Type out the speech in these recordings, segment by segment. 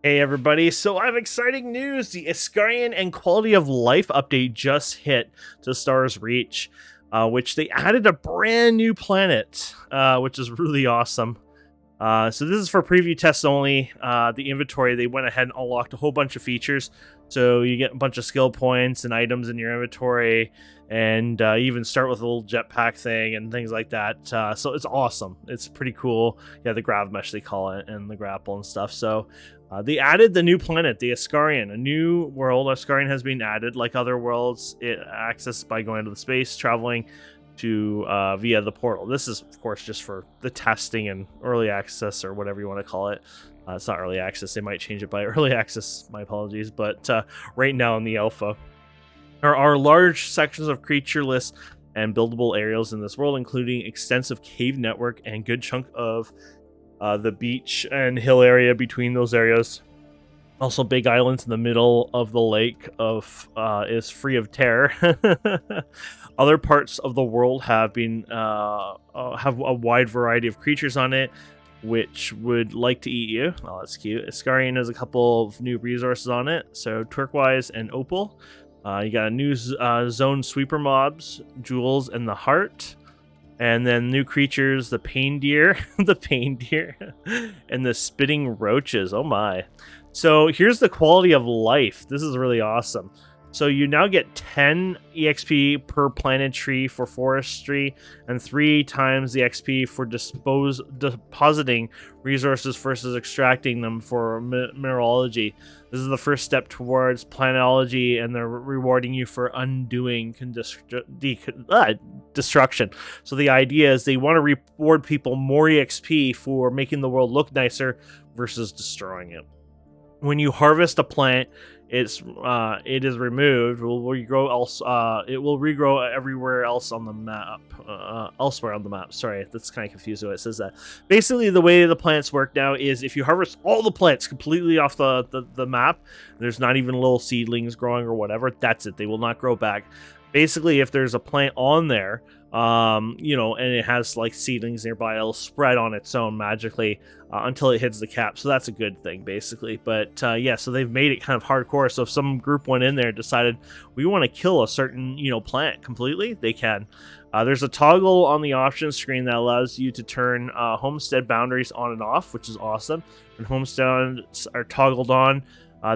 Hey everybody, so I have exciting news. The Escarion and Quality of Life update just hit to Star's Reach, which they added a brand new planet, which is really awesome. So this is for preview tests only. The inventory, they went ahead and unlocked a whole bunch of features. So you get a bunch of skill points and items in your inventory, and you even start with a little jetpack thing and things like that. So it's awesome. It's pretty cool. Yeah, the grav mesh they call it, and the grapple and stuff. So they added the new planet, the Escarion, a new world. Escarion has been added, like other worlds. It accessed by going to the space, traveling to via the portal. This is, of course, just for the testing and early access, or whatever you want to call it. It's not early access. They might change it by early access. My apologies. But right now in the alpha, there are large sections of creatureless and buildable areas in this world, including extensive cave network and good chunk of the beach and hill area between those areas. Also, big islands in the middle of the lake of is free of terror. Other parts of the world have been have a wide variety of creatures on it, which would like to eat you. Oh, that's cute. Escarion has a couple of new resources on it, so turquoise and opal. You got a new zone sweeper mobs, jewels, and the heart. And then new creatures, the pain deer, the pain deer, and the spitting roaches. Oh my. So here's the quality of life. This is really awesome. So you now get 10 EXP per planted tree for forestry, and 3 times the XP for depositing resources versus extracting them for mineralogy. This is the first step towards planology, and they're rewarding you for undoing destruction. So the idea is they want to reward people more EXP for making the world look nicer versus destroying it. When you harvest a plant, it is removed. It will regrow everywhere else on the map. Elsewhere on the map. Sorry, that's kind of confusing when it says that. Basically, the way the plants work now is if you harvest all the plants completely off the map, there's not even little seedlings growing or whatever. That's it. They will not grow back. Basically, if there's a plant on there, and it has like seedlings nearby, it'll spread on its own magically until it hits the cap. So that's a good thing, basically. But yeah, so they've made it kind of hardcore. So if some group went in there and decided we want to kill a certain plant completely, they can. There's a toggle on the options screen that allows you to turn homestead boundaries on and off, which is awesome. When homesteads are toggled on,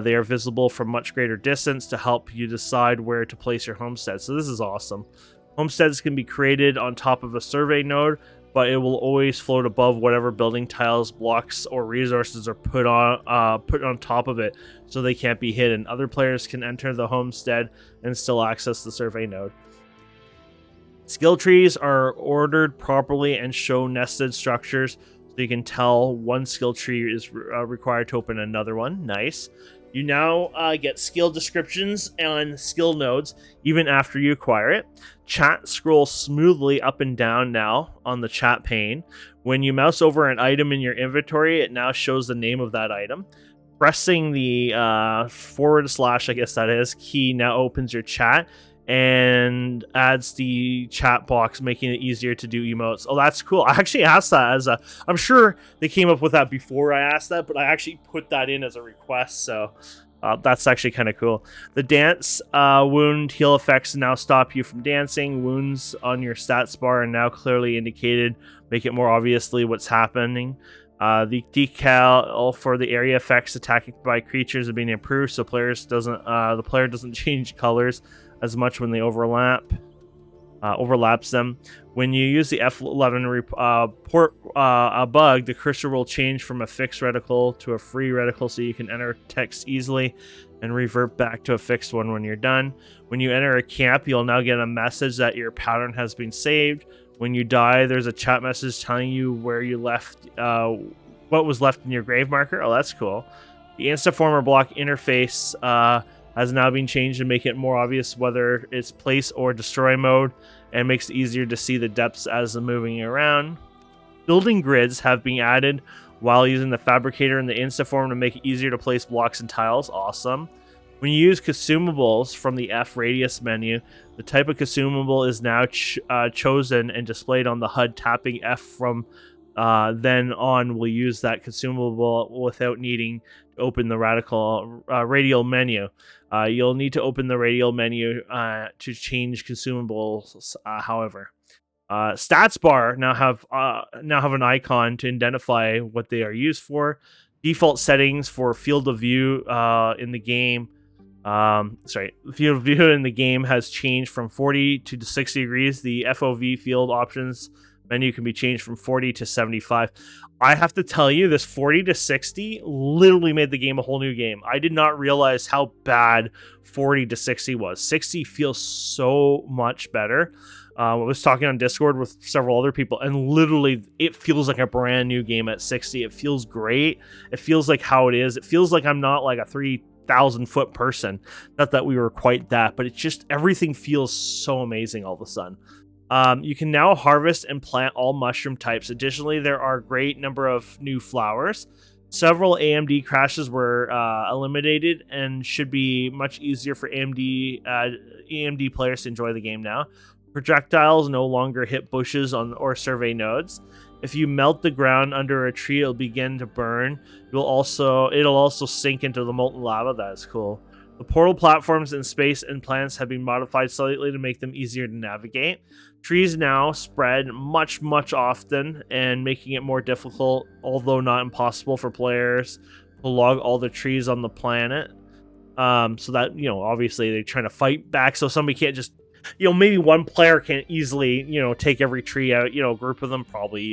they are visible from much greater distance to help you decide where to place your homestead. So this is awesome. Homesteads can be created on top of a survey node, but it will always float above whatever building tiles, blocks, or resources are put on top of it, so they can't be hidden. Other players can enter the homestead and still access the survey node. Skill trees are ordered properly and show nested structures, so you can tell one skill tree is required to open another one. Nice. You now get skill descriptions and skill nodes even after you acquire it. Chat scrolls smoothly up and down now on the chat pane. When you mouse over an item in your inventory, it now shows the name of that item. Pressing the / I guess that is, key now opens your chat and adds the chat box, making it easier to do emotes. Oh, that's cool. I actually asked that I'm sure they came up with that before I asked that, but I actually put that in as a request, so that's actually kind of cool. The dance wound heal effects now stop you from dancing. Wounds on your stats bar are now clearly indicated, make it more obviously what's happening. The decal for the area effects attacking by creatures are being improved, so the player doesn't change colors as much when they overlaps them. When you use the F11 port bug, the cursor will change from a fixed reticle to a free reticle, so you can enter text easily and revert back to a fixed one when you're done. When you enter a camp, you'll now get a message that your pattern has been saved. When you die, there's a chat message telling you where you left, what was left in your grave marker. Oh, that's cool. The Instaformer block interface has now been changed to make it more obvious whether it's place or destroy mode, and makes it easier to see the depths as they're moving around. Building grids have been added while using the fabricator and the Instaform to make it easier to place blocks and tiles. Awesome. When you use consumables from the F radius menu, the type of consumable is now chosen and displayed on the HUD, tapping F from then on will use that consumable without needing to open the radial menu. You'll need to open the radial menu to change consumables. However, stats bar now have an icon to identify what they are used for. Default settings for field of view in the game. Field of view in the game has changed from 40 to 60 degrees. The FOV field options menu can be changed from 40 to 75. I have to tell you, this 40 to 60 literally made the game a whole new game. I did not realize how bad 40 to 60 was. 60 feels so much better. I was talking on Discord with several other people, and literally it feels like a brand new game at 60. It feels great. It feels like how it is. It feels like I'm not like a 3,000-foot person. Not that we were quite that, but it's just everything feels so amazing all of a sudden. You can now harvest and plant all mushroom types. Additionally, there are a great number of new flowers. Several AMD crashes were eliminated and should be much easier for AMD players to enjoy the game now. Projectiles no longer hit bushes or survey nodes. If you melt the ground under a tree, it'll begin to burn. It'll also sink into the molten lava. That is cool. The portal platforms in space and planets have been modified slightly to make them easier to navigate. Trees now spread much often and making it more difficult, although not impossible, for players to log all the trees on the planet. So that, obviously they're trying to fight back, so somebody can't just, maybe one player can't easily, take every tree out. A group of them probably,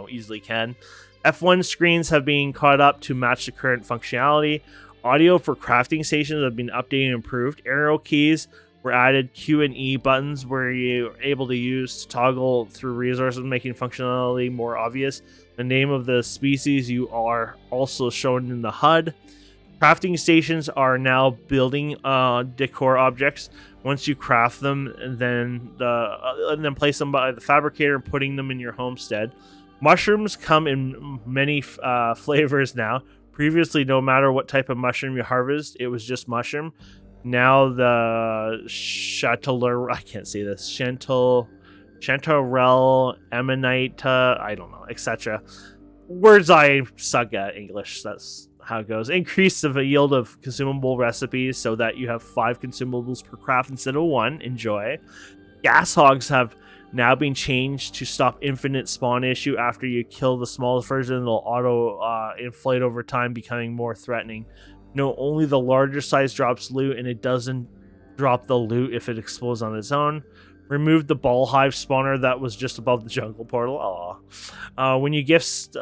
easily can. F1 screens have been caught up to match the current functionality. Audio for crafting stations have been updated and improved. Arrow keys were added. Q and E buttons were you able to use to toggle through resources, making functionality more obvious. The name of the species you are also shown in the HUD. Crafting stations are now building decor objects. Once you craft them, and then place them by the fabricator and putting them in your homestead. Mushrooms come in many flavors now. Previously, no matter what type of mushroom you harvest, it was just mushroom. Now the Chanterelle, Ammonite, I don't know, etc. Words I suck at English. That's how it goes. Increase the yield of consumable recipes so that you have 5 consumables per craft instead of 1. Enjoy. Gas hogs have now been changed to stop infinite spawn issue. After you kill the smallest version, they'll auto inflate over time, becoming more threatening. No, only the larger size drops loot, and it doesn't drop the loot if it explodes on its own. Remove the ball hive spawner that was just above the jungle portal. When you gift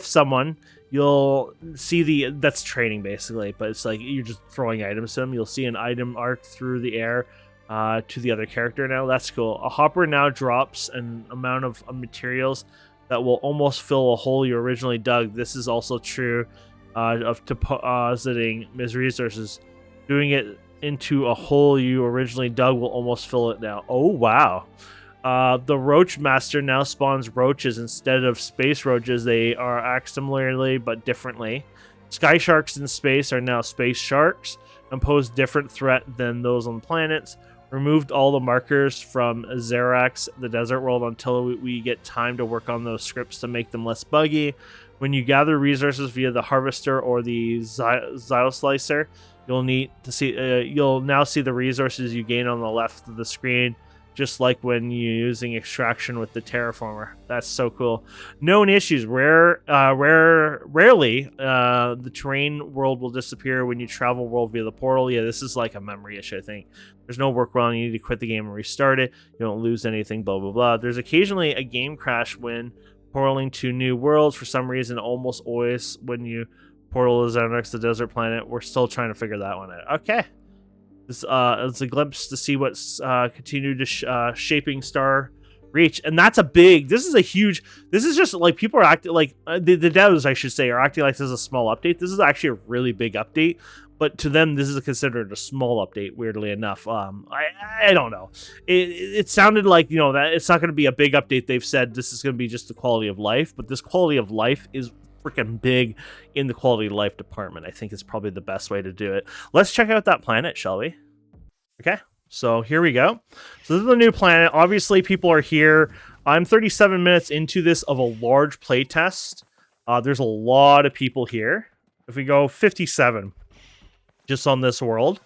someone, you'll see that's training basically, but it's like you're just throwing items to them. You'll see an item arc through the air to the other character now. That's cool. A hopper now drops an amount of materials that will almost fill a hole you originally dug. This is also true of depositing resources. Doing it into a hole you originally dug will almost fill it now. Oh, wow. The Roach Master now spawns roaches instead of space roaches. They are act similarly but differently. Sky sharks in space are now space sharks and pose different threat than those on planets. Removed all the markers from Xerax, the desert world, until we get time to work on those scripts to make them less buggy. When you gather resources via the harvester or the Zyoslicer, you'll now see the resources you gain on the left of the screen, just like when you're using extraction with the terraformer. That's so cool. Known issues. Rarely, the terrain world will disappear when you travel world via the portal. Yeah, this is like a memory issue, I think. There's no workaround. You need to quit the game and restart it. You don't lose anything, blah, blah, blah. There's occasionally a game crash when portaling to new worlds. For some reason, almost always when you portal is next to the desert planet. We're still trying to figure that one out. Okay. This it's a glimpse to see what's continued to shaping Star Reach, and that's a big. This is just like people are acting like the devs, I should say, are acting like this is a small update. This is actually a really big update, but to them, this is considered a small update. Weirdly enough, I don't know. It sounded like that it's not going to be a big update. They've said this is going to be just the quality of life, but this quality of life is freaking big in the quality of life department. I think is probably the best way to do it. Let's check out that planet, shall we? Okay, so here we go. So this is the new planet. Obviously, people are here I'm 37 minutes into this of a large playtest. There's a lot of people here. If we go 57 just on this world,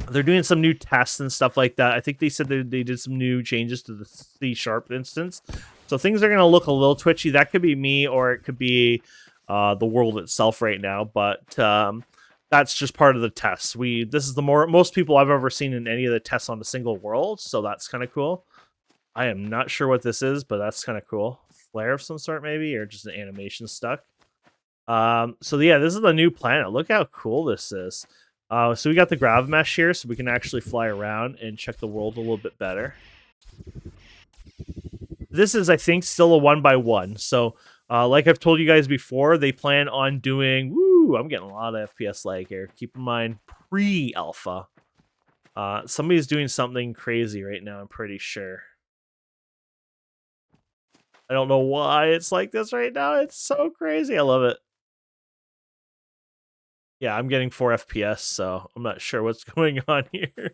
they're doing some new tests and stuff like that. I think they said they did some new changes to the C# instance. So things are going to look a little twitchy. That could be me, or it could be the world itself right now. But that's just part of the tests. This is the most people I've ever seen in any of the tests on a single world. So that's kind of cool. I am not sure what this is, but that's kind of cool. Flare of some sort, maybe, or just an animation stuck. So yeah, this is the new planet. Look how cool this is. So we got the grav mesh here, so we can actually fly around and check the world a little bit better. This is, I think, still a 1x1. So, like I've told you guys before, they plan on doing... Woo! I'm getting a lot of FPS lag here. Keep in mind, pre-alpha. Somebody's doing something crazy right now, I'm pretty sure. I don't know why it's like this right now. It's so crazy. I love it. Yeah, I'm getting 4 FPS, so I'm not sure what's going on here.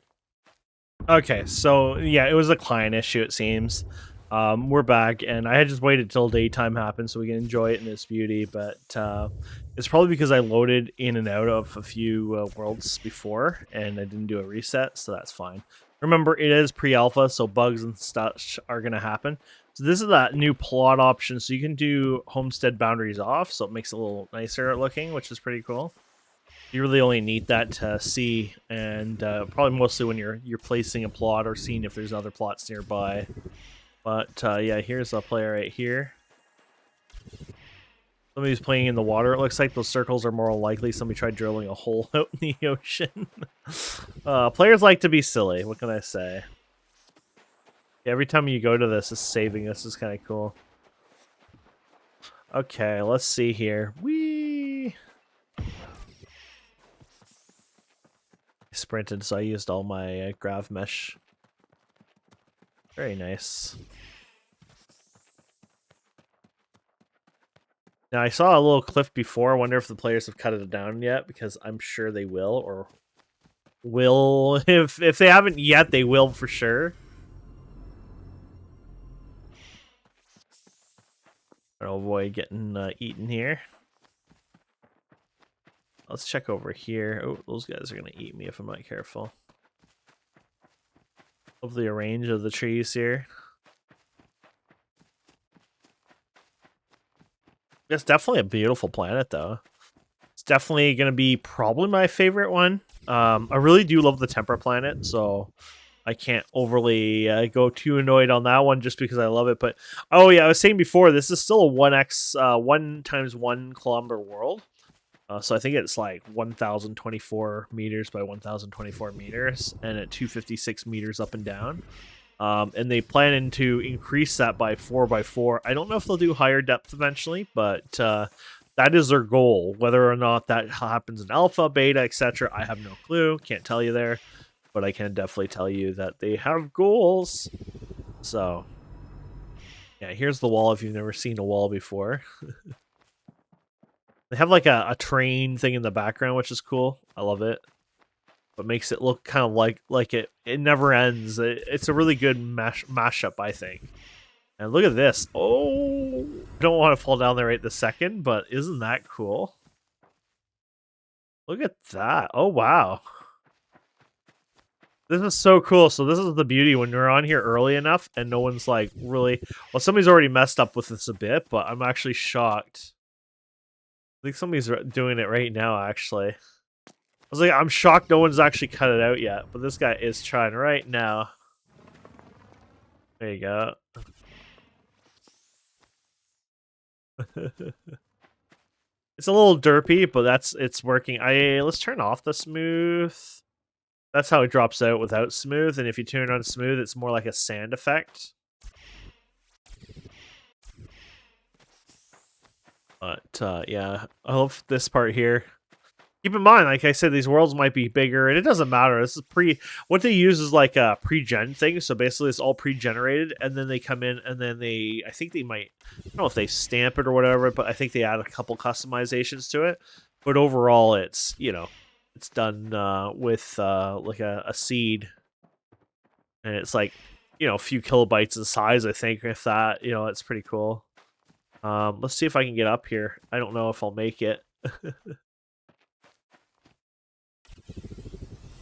Okay, so yeah, it was a client issue, it seems. We're back, and I had just waited till daytime happened so we can enjoy it in its beauty, but it's probably because I loaded in and out of a few worlds before, and I didn't do a reset, so that's fine. Remember, it is pre-alpha, so bugs and stuff are going to happen. So this is that new plot option, so you can do homestead boundaries off, so it makes it a little nicer looking, which is pretty cool. You really only need that to see, and probably mostly when you're placing a plot or seeing if there's other plots nearby. But yeah, here's a player right here. Somebody's playing in the water. It looks like those circles are more likely somebody tried drilling a hole out in the ocean. Players like to be silly. What can I say? Every time you go to this, it's saving. This is kind of cool. Okay, let's see here. Whee! Sprinted, so I used all my grav mesh. Very nice. Now, I saw a little cliff before. I wonder if the players have cut it down yet, because I'm sure they will, or will. If they haven't yet, they will for sure. I'll avoid getting eaten here. Let's check over here. Oh, those guys are going to eat me if I'm not careful. Love the range of the trees here. It's definitely a beautiful planet, though. It's definitely going to be probably my favorite one. I really do love the Tempera planet, so I can't overly go too annoyed on that one just because I love it. But, oh yeah, I was saying before, this is still a 1 times 1 kilometer world. So I think it's like 1,024 meters by 1,024 meters, and at 256 meters up and down. And they plan to increase that by 4x4. I don't know if they'll do higher depth eventually, but that is their goal. Whether or not that happens in alpha, beta, etc., I have no clue. Can't tell you there, but I can definitely tell you that they have goals. So, yeah, here's the wall if you've never seen a wall before. They have like a train thing in the background, which is cool. I love it. But makes it look kind of like it never ends. It's a really good mashup, I think. And look at this. Oh, I don't want to fall down there right this second, but isn't that cool? Look at that. Oh, wow. This is so cool. So this is the beauty when you're on here early enough and no one's like really... Well, somebody's already messed up with this a bit, but I'm actually shocked. I think somebody's doing it right now, actually. I was like, I'm shocked no one's actually cut it out yet, but this guy is trying right now. There you go. It's a little derpy, but it's working. Let's turn off the smooth. That's how it drops out without smooth, and if you turn on smooth, it's more like a sand effect. But yeah, I love this part here. Keep in mind, like I said, these worlds might be bigger, and it doesn't matter. This is what they use is like a pre-gen thing, so basically it's all pre-generated, and then they come in, and then I think they might, I don't know if they stamp it or whatever, but I think they add a couple customizations to it. But overall, it's, you know, it's done with like a seed, and it's like a few kilobytes in size, I think, if that. It's pretty cool. Let's see if I can get up here. I don't know if I'll make it.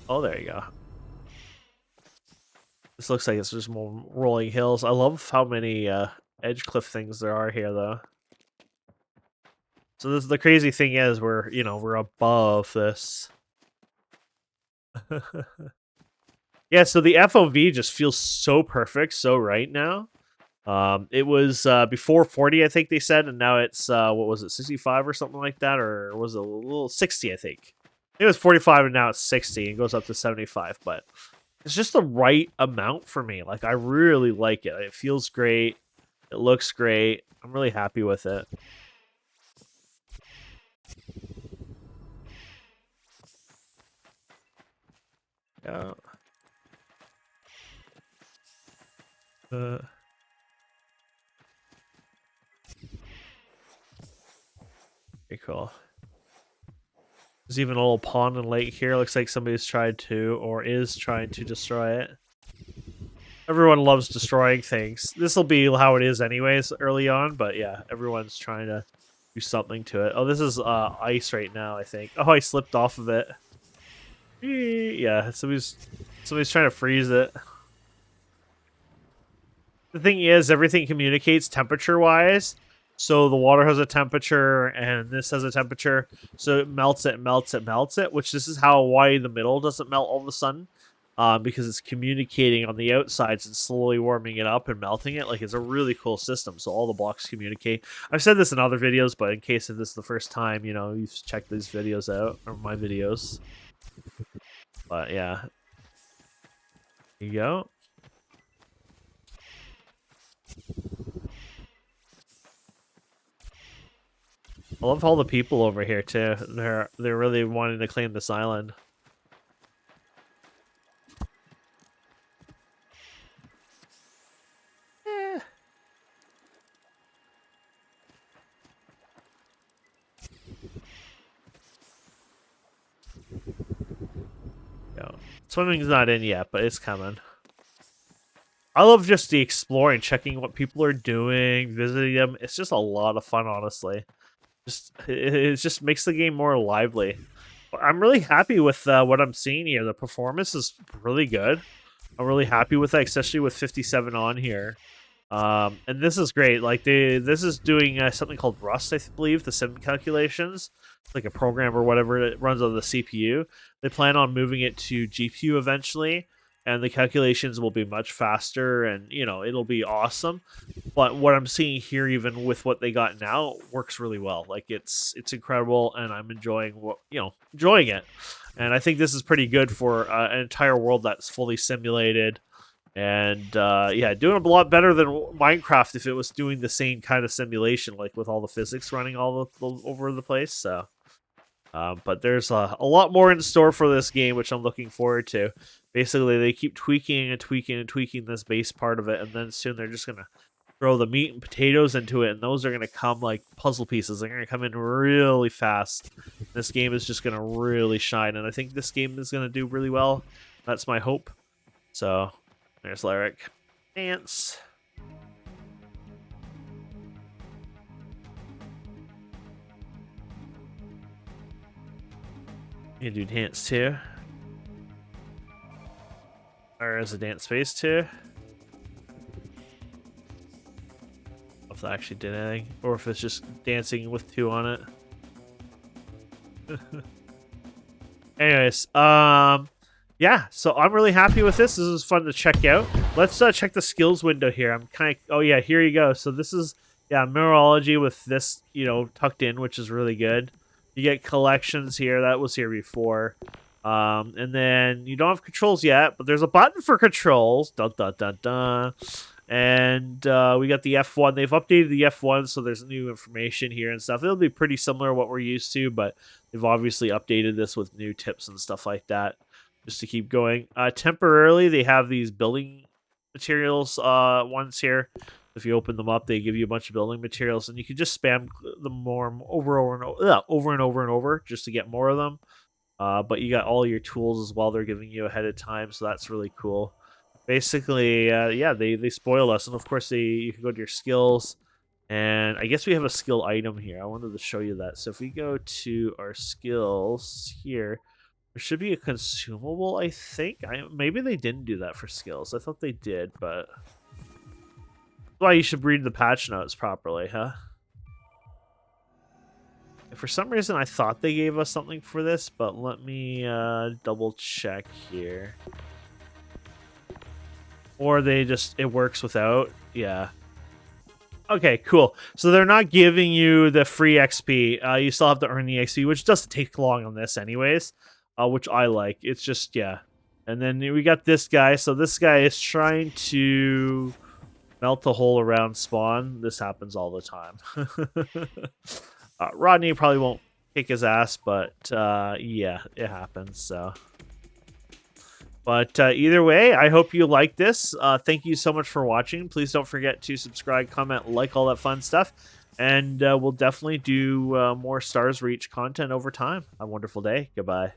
Oh, there you go. This looks like it's just more rolling hills. I love how many edge cliff things there are here, though. So the crazy thing is we're above this. Yeah, so the FOV just feels so perfect, so right now. It was before 40, I think they said, and now it's what was it, 65 or something like that, or was it a little 60? I think it was 45, and now it's 60, and goes up to 75. But it's just the right amount for me. Like I really like it. It feels great. It looks great. I'm really happy with it. Yeah. Pretty cool. There's even a little pond and lake here. Looks like somebody's tried to, or is trying to destroy it. Everyone loves destroying things. This will be how it is anyways early on, but yeah, everyone's trying to do something to it. Oh, this is ice right now, I think. Oh, I slipped off of it. Yeah, somebody's trying to freeze it. The thing is, everything communicates temperature-wise. So the water has a temperature, and this has a temperature. So it melts it, melts it, melts it. Which this is why the middle doesn't melt all of a sudden, because it's communicating on the outsides and slowly warming it up and melting it. Like it's a really cool system. So all the blocks communicate. I've said this in other videos, but in case if this is the first time, you've checked these videos out or my videos. But yeah, there you go. I love all the people over here too. They're really wanting to claim this island. Eh. Yo, swimming's not in yet, but it's coming. I love just the exploring, checking what people are doing, visiting them. It's just a lot of fun, honestly. It just makes the game more lively. I'm really happy with what I'm seeing here. The performance is really good. I'm really happy with that, especially with 57 on here. And this is great. Like this is doing something called Rust, I believe, the sim calculations. It's like a program or whatever it runs on the CPU. They plan on moving it to GPU eventually, and the calculations will be much faster, and it'll be awesome. But what I'm seeing here, even with what they got now, works really well. Like it's incredible, and I'm enjoying enjoying it. And I think this is pretty good for an entire world that's fully simulated. And yeah, doing a lot better than Minecraft if it was doing the same kind of simulation, like with all the physics running all over the place. So, but there's a lot more in store for this game, which I'm looking forward to. Basically, they keep tweaking and tweaking and tweaking this base part of it, and then soon they're just gonna throw the meat and potatoes into it, and those are gonna come like puzzle pieces. They're gonna come in really fast. This game is just gonna really shine, and I think this game is gonna do really well. That's my hope. So. There's Lyric. Dance. You can do dance too. Or is a dance space too? If that actually did anything. Or if it's just dancing with two on it. Anyways, yeah, so I'm really happy with this. This is fun to check out. Let's check the skills window here. I'm kind of... Oh, yeah, here you go. So this is, yeah, mineralogy with this, tucked in, which is really good. You get collections here. That was here before. And then you don't have controls yet, but there's a button for controls. Dun, dun, dun, dun. And we got the F1. They've updated the F1, so there's new information here and stuff. It'll be pretty similar to what we're used to, but they've obviously updated this with new tips and stuff like that. Just to keep going. Temporarily, they have these building materials ones here. If you open them up, they give you a bunch of building materials, and you can just spam them more over and over just to get more of them. But you got all your tools as well. They're giving you ahead of time, so that's really cool. basically, yeah, they spoil us, and of course you can go to your skills, and I guess we have a skill item here. I wanted to show you that. So if we go to our skills here, there should be a consumable, I think. Maybe they didn't do that for skills. I thought they did, but that's why you should read the patch notes properly, huh? For some reason, I thought they gave us something for this, but let me double check here. Or it works without. Yeah. Okay, cool. So they're not giving you the free XP. You still have to earn the XP, which doesn't take long on this anyways, which I like. It's just, yeah. And then we got this guy. So this guy is trying to melt the hole around spawn. This happens all the time. Rodney probably won't kick his ass, but yeah, it happens. So, but either way, I hope you like this. Thank you so much for watching. Please don't forget to subscribe, comment, like, all that fun stuff, and we'll definitely do more Stars Reach content over time. Have a wonderful day. Goodbye.